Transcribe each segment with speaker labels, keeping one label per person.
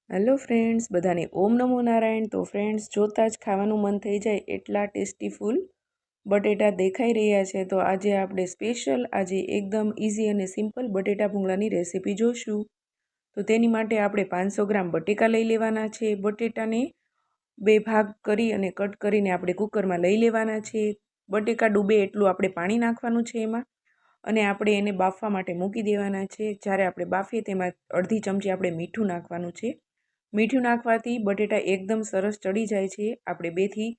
Speaker 1: Hello friends, બધાને ઓમ નમો નારાયણ। તો friends, જોતાં જ ખાવાનું મન થઈ જાય એટલા ટેસ્ટી ફૂલ બટેટા દેખાઈ રહ્યા છે। તો આજે આપણે સ્પેશિયલ એકદમ ઇઝી અને સિમ્પલ બટેટા ભૂંગળાની રેસીપી જોશું। તો તેની માટે આપણે 500 ગ્રામ બટેકા લઈ લેવાના છે। બટેટાને બે ભાગ કરી અને કટ કરીને આપણે કુકરમાં લઈ લેવાના છે। બટેકા ડૂબે એટલું આપણે પાણી નાખવાનું છે એમાં, અને આપણે એને બાફવા માટે મૂકી દેવાના છે। જ્યારે આપણે બાફીએ તેમાં અડધી ચમચી આપણે મીઠું નાખવાનું છે। મીઠું નાખવાથી બટેટા એકદમ સરસ ચડી જાય છે। આપણે 2 થી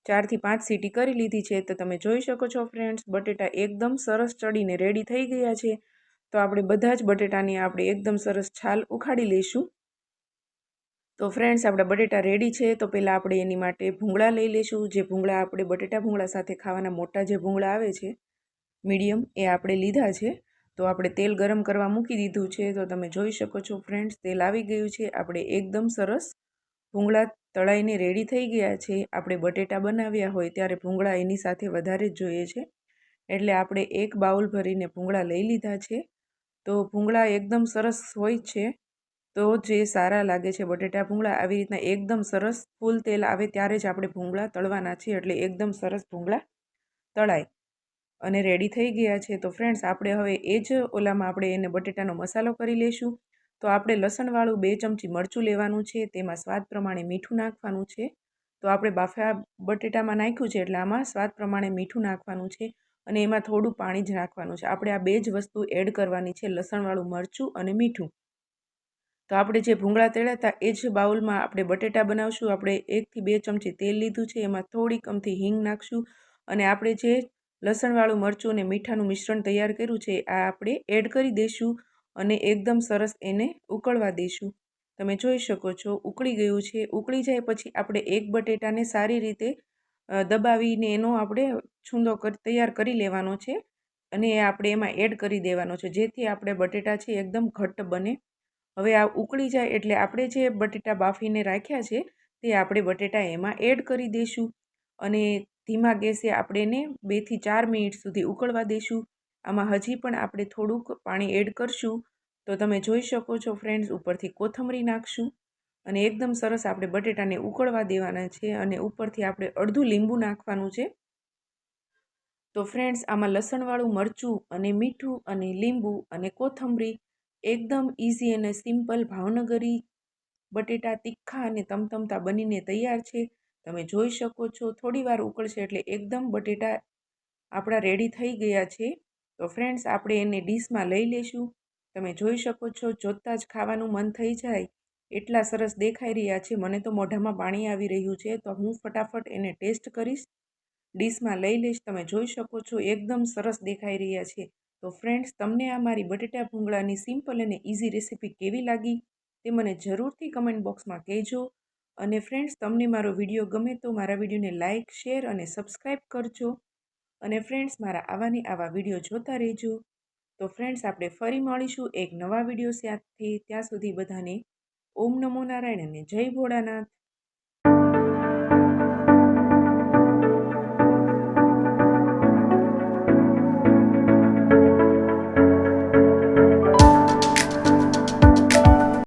Speaker 1: 4 થી 5 સીટી કરી લીધી છે। તો તમે જોઈ શકો છો ફ્રેન્ડ્સ, બટેટા એકદમ સરસ ચડીને રેડી થઈ ગયા છે। તો આપણે બધા જ બટેટાની આપણે એકદમ સરસ છાલ ઉખાડી લઈશું। તો ફ્રેન્ડ્સ, આપણા બટેટા રેડી છે। તો પહેલાં આપણે એની માટે ભૂંગળા લઈ લઈશું। જે ભૂંગળા આપણે બટેટા ભૂંગળા સાથે ખાવાના મોટા જે ભૂંગળા આવે છે મીડિયમ, એ આપણે લીધા છે। તો આપણે તેલ ગરમ કરવા મૂકી દીધું છે। તો તમે જોઈ શકો છો ફ્રેન્ડ્સ, તેલ આવી ગયું છે। આપણે એકદમ સરસ ભૂંગળા તળાઈને રેડી થઈ ગયા છે। આપણે બટેટા બનાવ્યા હોય ત્યારે ભૂંગળા એની સાથે વધારે જ જોઈએ છે, એટલે આપણે એક બાઉલ ભરીને ભૂંગળા લઈ લીધા છે। તો ભૂંગળા એકદમ સરસ હોય છે તો જે સારા લાગે છે બટેટા ભૂંગળા। આવી રીતના એકદમ સરસ ફૂલ તેલ આવે ત્યારે જ આપણે ભૂંગળા તળવાના છે, એટલે એકદમ સરસ ભૂંગળા તળાય અને રેડી થઈ ગયા છે। તો ફ્રેન્ડ્સ, આપણે હવે એ જ ઓલામાં આપણે એને બટેટાનો મસાલો કરી લઈશું। તો આપણે લસણવાળું 2 ચમચી મરચું લેવાનું છે, તેમાં સ્વાદ પ્રમાણે મીઠું નાખવાનું છે। તો આપણે બાફ્યા બટેટામાં નાખ્યું છે એટલે આમાં સ્વાદ પ્રમાણે મીઠું નાખવાનું છે, અને એમાં થોડું પાણી જ નાખવાનું છે। આપણે આ 2 જ વસ્તુ એડ કરવાની છે, લસણવાળું મરચું અને મીઠું। તો આપણે જે ભૂંગળા તળ્યા હતા એ જ બાઉલમાં આપણે બટેટા બનાવશું। આપણે 1 થી 2 ચમચી તેલ લીધું છે, એમાં થોડીક અમથી હિંગ નાખશું, અને આપણે જે લસણવાળું મરચું અને મીઠાનું મિશ્રણ તૈયાર કર્યું છે આ આપણે એડ કરી દઈશું, અને એકદમ સરસ એને ઉકળવા દઈશું। તમે જોઈ શકો છો ઉકળી ગયું છે। ઉકળી જાય પછી આપણે એક બટેટાને સારી રીતે દબાવીને એનો આપણે છૂંદો તૈયાર કરી લેવાનો છે, અને આપણે એમાં એડ કરી દેવાનો છે, જેથી આપણે બટેટા છે એકદમ ઘટ્ટ બને। હવે આ ઉકળી જાય એટલે આપણે જે બટેટા બાફીને રાખ્યા છે તે આપણે બટેટા એમાં એડ કરી દઈશું, અને ધીમા ગેસે આપણે એને 2 થી 4 મિનિટ સુધી ઉકળવા દઈશું। આમાં હજી પણ આપણે થોડુંક પાણી એડ કરશું। તો તમે જોઈ શકો છો ફ્રેન્ડ્સ, ઉપરથી કોથમરી નાખશું, અને એકદમ સરસ આપણે બટેટાને ઉકળવા દેવાના છે, અને ઉપરથી આપણે અડધું લીંબુ નાખવાનું છે। તો ફ્રેન્ડ્સ, આમાં લસણવાળું મરચું અને મીઠું અને લીંબુ અને કોથમરી એકદમ ઇઝી અને સિમ્પલ ભાવનગરી બટેટા તીખા અને તમતમતા બનીને તૈયાર છે। તમે જોઈ શકો છો થોડી વાર ઉકળશે એટલે એકદમ બટેટા આપણા રેડી થઈ ગયા છે। તો ફ્રેન્ડ્સ, આપણે એને ડીશમાં લઈ લઈશું। તમે જોઈ શકો છો જોતાં જ ખાવાનું મન થઈ જાય એટલા સરસ દેખાઈ રહ્યા છે। મને તો મોઢામાં પાણી આવી રહ્યું છે, તો હું ફટાફટ એને ટેસ્ટ કરીશ, ડીશમાં લઈ લઈશ। તમે જોઈ શકો છો એકદમ સરસ દેખાઈ રહ્યા છે। તો ફ્રેન્ડ્સ, તમને આ મારી બટેટા ભૂંગળાની સિમ્પલ અને ઇઝી રેસીપી કેવી લાગી તે મને જરૂરથી કમેન્ટ બોક્સમાં કહેજો। અને ફ્રેન્ડ્સ, તમને મારો વિડીયો ગમે તો મારા વિડીયોને લાઇક, શેર અને સબસ્ક્રાઈબ કરજો। અને ફ્રેન્ડ્સ, મારા આવા વિડીયો જોતા રહેજો। તો ફ્રેન્ડ્સ, આપણે ફરી મળીશું એક નવા વિડીયો સાથે। ત્યાં સુધી બધાને ઓમ નમો નારાયણ અને જય ભોળાનાથ।